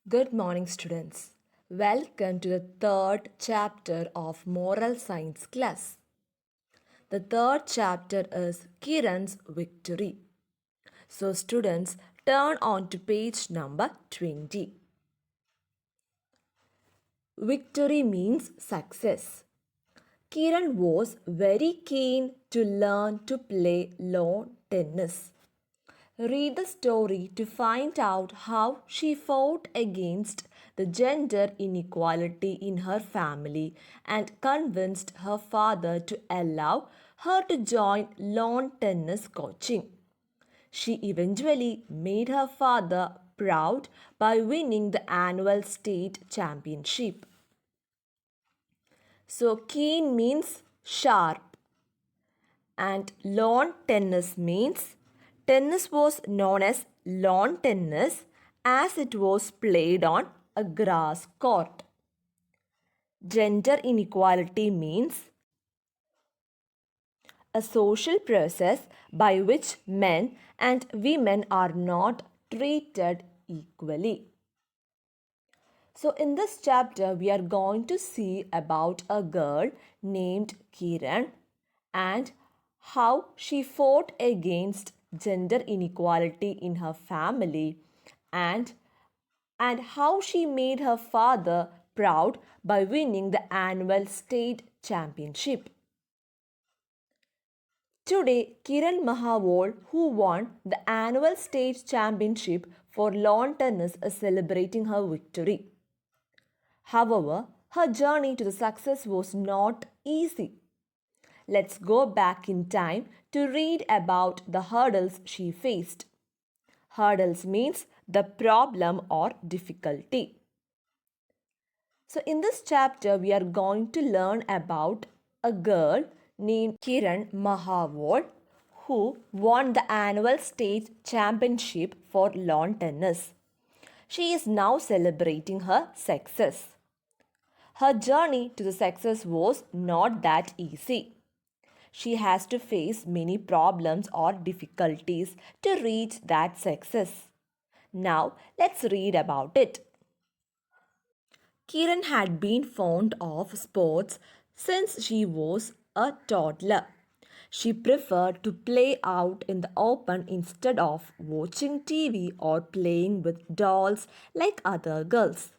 Good morning, students. Welcome to the third chapter of Moral Science class. The third chapter is Kiran's Victory. So, students, turn on to page number 20. Victory means success. Kiran was very keen to learn to play lawn tennis. Read the story to find out how she fought against the gender inequality in her family and convinced her father to allow her to join lawn tennis coaching. She eventually made her father proud by winning the annual state championship. So, keen means sharp, and lawn tennis means tennis was known as lawn tennis as it was played on a grass court. Gender inequality means a social process by which men and women are not treated equally. So, in this chapter, we are going to see about a girl named Kiran and how she fought against gender inequality in her family and how she made her father proud by winning the annual state championship. Today, Kiran Mahavol, who won the annual state championship for lawn tennis, is celebrating her victory. However, her journey to the success was not easy. Let's go back in time to read about the hurdles she faced. Hurdles means the problem or difficulty. So, in this chapter, we are going to learn about a girl named Kiran Mahavol who won the annual state championship for lawn tennis. She is now celebrating her success. Her journey to the success was not that easy. She has to face many problems or difficulties to reach that success. Now, let's read about it. Kiran had been fond of sports since she was a toddler. She preferred to play out in the open instead of watching TV or playing with dolls like other girls.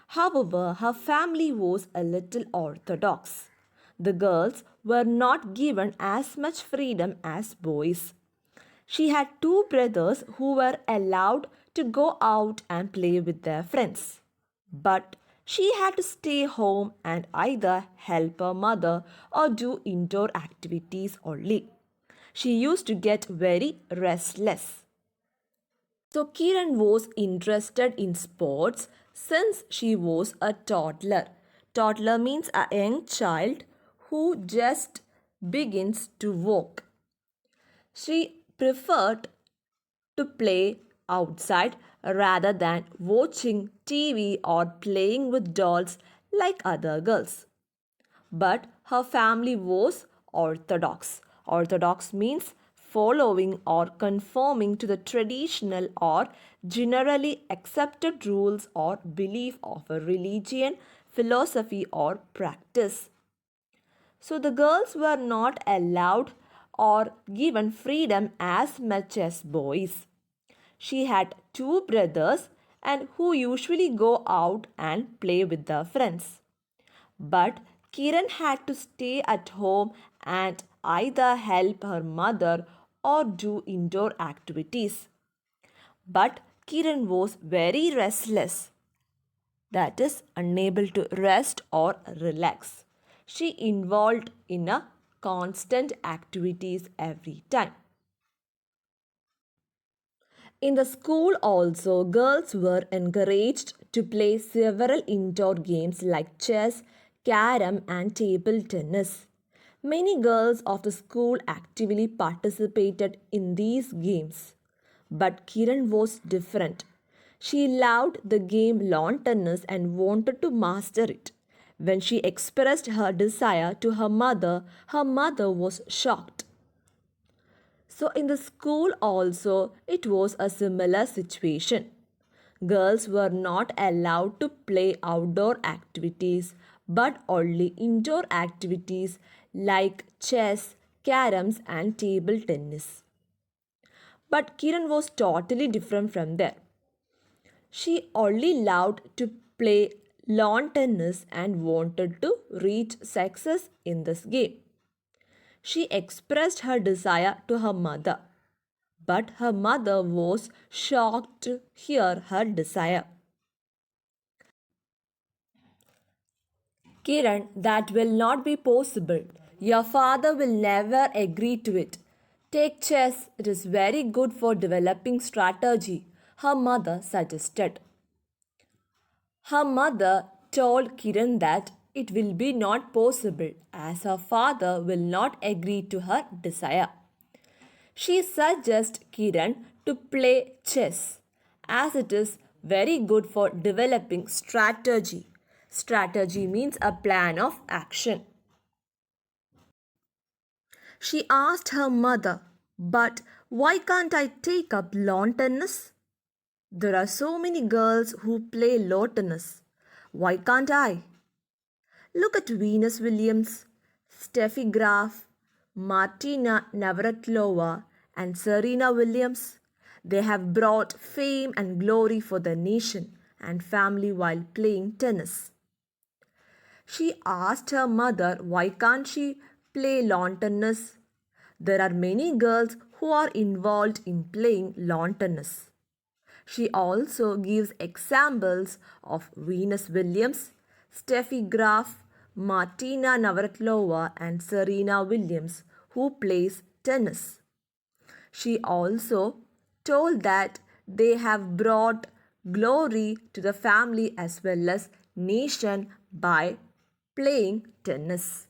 However, her family was a little orthodox. The girls were not given as much freedom as boys. She had two brothers who were allowed to go out and play with their friends. But she had to stay home and either help her mother or do indoor activities only. She used to get very restless. So Kiran was interested in sports since she was a toddler. Toddler means a young child who just begins to walk. She preferred to play outside rather than watching TV or playing with dolls like other girls. But her family was orthodox. Orthodox means following or conforming to the traditional or generally accepted rules or belief of a religion, philosophy, or practice. So the girls were not allowed or given freedom as much as boys. She had two brothers and who usually go out and play with their friends. But Kiran had to stay at home and either help her mother or do indoor activities. But Kiran was very restless, that is, unable to rest or relax. She involved in a constant activities every time. In the school also, girls were encouraged to play several indoor games like chess, carom and table tennis. Many girls of the school actively participated in these games. But Kiran was different. She loved the game lawn tennis and wanted to master it. When she expressed her desire to her mother was shocked. So, in the school also, it was a similar situation. Girls were not allowed to play outdoor activities but only indoor activities like chess, caroms, and table tennis. But Kiran was totally different from that. She only loved to play lawn tennis and wanted to reach success in this game. She expressed her desire to her mother, but her mother was shocked to hear her desire. Kiran, that will not be possible. Your father will never agree to it. Take chess, it is very good for developing strategy, her mother suggested. Her mother told Kiran that it will be not possible as her father will not agree to her desire. She suggests Kiran to play chess as it is very good for developing strategy. Strategy means a plan of action. She asked her mother, "But why can't I take up lawn tennis? There are so many girls who play lawn tennis. Why can't I?" Look at Venus Williams, Steffi Graf, Martina Navratilova, and Serena Williams. They have brought fame and glory for the nation and family while playing tennis. She asked her mother why can't she play lawn tennis. There are many girls who are involved in playing lawn tennis. She also gives examples of Venus Williams, Steffi Graf, Martina Navratilova, and Serena Williams who plays tennis. She also told that they have brought glory to the family as well as nation by playing tennis.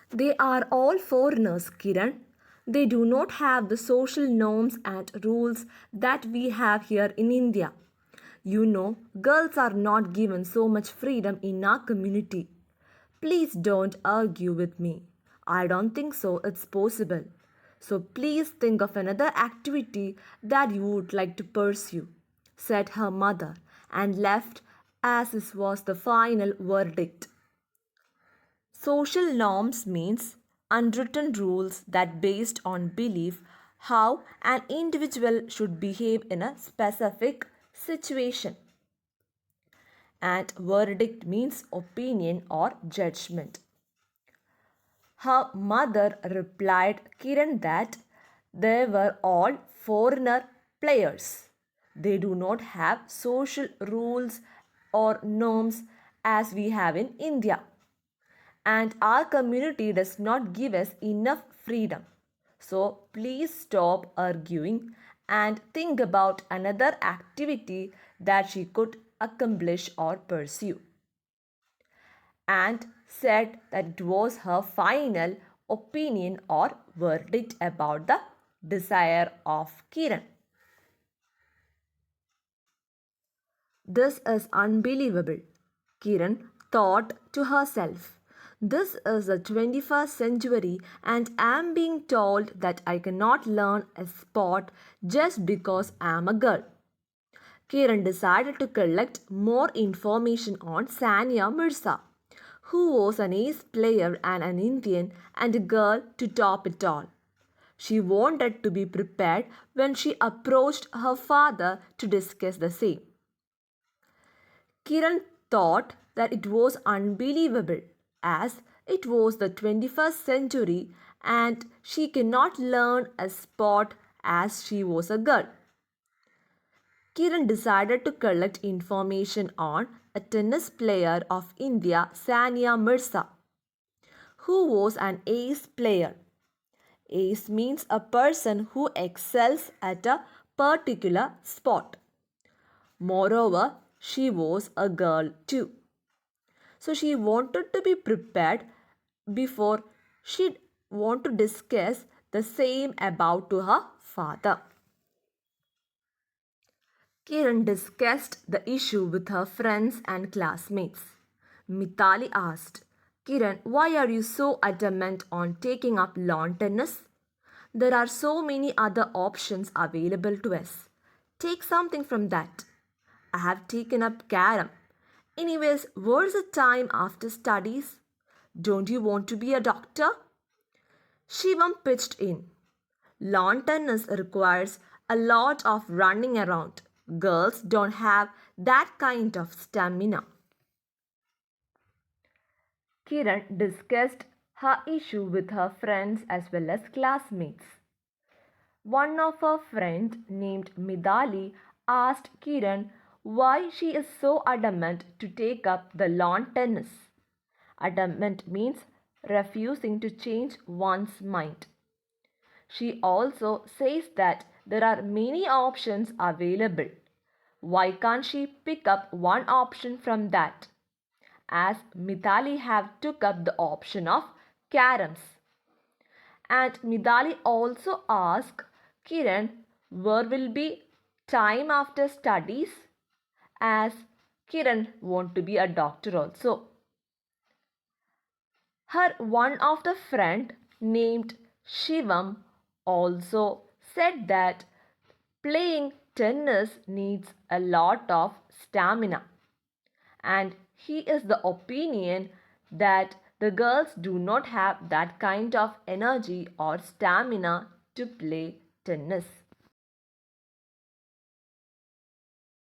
They are all foreigners, Kiran. They do not have the social norms and rules that we have here in India. You know, girls are not given so much freedom in our community. Please don't argue with me. I don't think so it's possible. So please think of another activity that you would like to pursue, said her mother, and left as this was the final verdict. Social norms means unwritten rules that based on belief how an individual should behave in a specific situation. And verdict means opinion or judgment. Her mother replied Kiran that they were all foreigner players. They do not have social rules or norms as we have in India. And our community does not give us enough freedom. So please stop arguing and think about another activity that she could accomplish or pursue. And said that it was her final opinion or verdict about the desire of Kiran. This is unbelievable, Kiran thought to herself. This is the 21st century and I am being told that I cannot learn a sport just because I am a girl. Kiran decided to collect more information on Sania Mirza, who was an ace player and an Indian and a girl to top it all. She wanted to be prepared when she approached her father to discuss the same. Kiran thought that it was unbelievable as it was the 21st century and she cannot learn a sport as she was a girl. Kiran decided to collect information on a tennis player of India, Sania Mirza, who was an ace player. Ace means a person who excels at a particular sport. Moreover, she was a girl too. So she wanted to be prepared before she'd want to discuss the same about to her father. Kiran discussed the issue with her friends and classmates. Mitali asked, "Kiran, why are you so adamant on taking up lawn tennis? There are so many other options available to us. Take something from that. I have taken up carom. Anyways, where's the time after studies? Don't you want to be a doctor? Shivam pitched in. Lawn tennis requires a lot of running around. Girls don't have that kind of stamina. Kiran discussed her issue with her friends as well as classmates. One of her friends named Midali asked Kiran why she is so adamant to take up the lawn tennis. Adamant means refusing to change one's mind. She also says that there are many options available. Why can't she pick up one option from that? As Mithali have took up the option of caroms. And Midali also asked Kiran where will be time after studies as Kiran want to be a doctor also. Her one of the friend named Shivam also said that playing tennis needs a lot of stamina, and he is the opinion that the girls do not have that kind of energy or stamina to play tennis.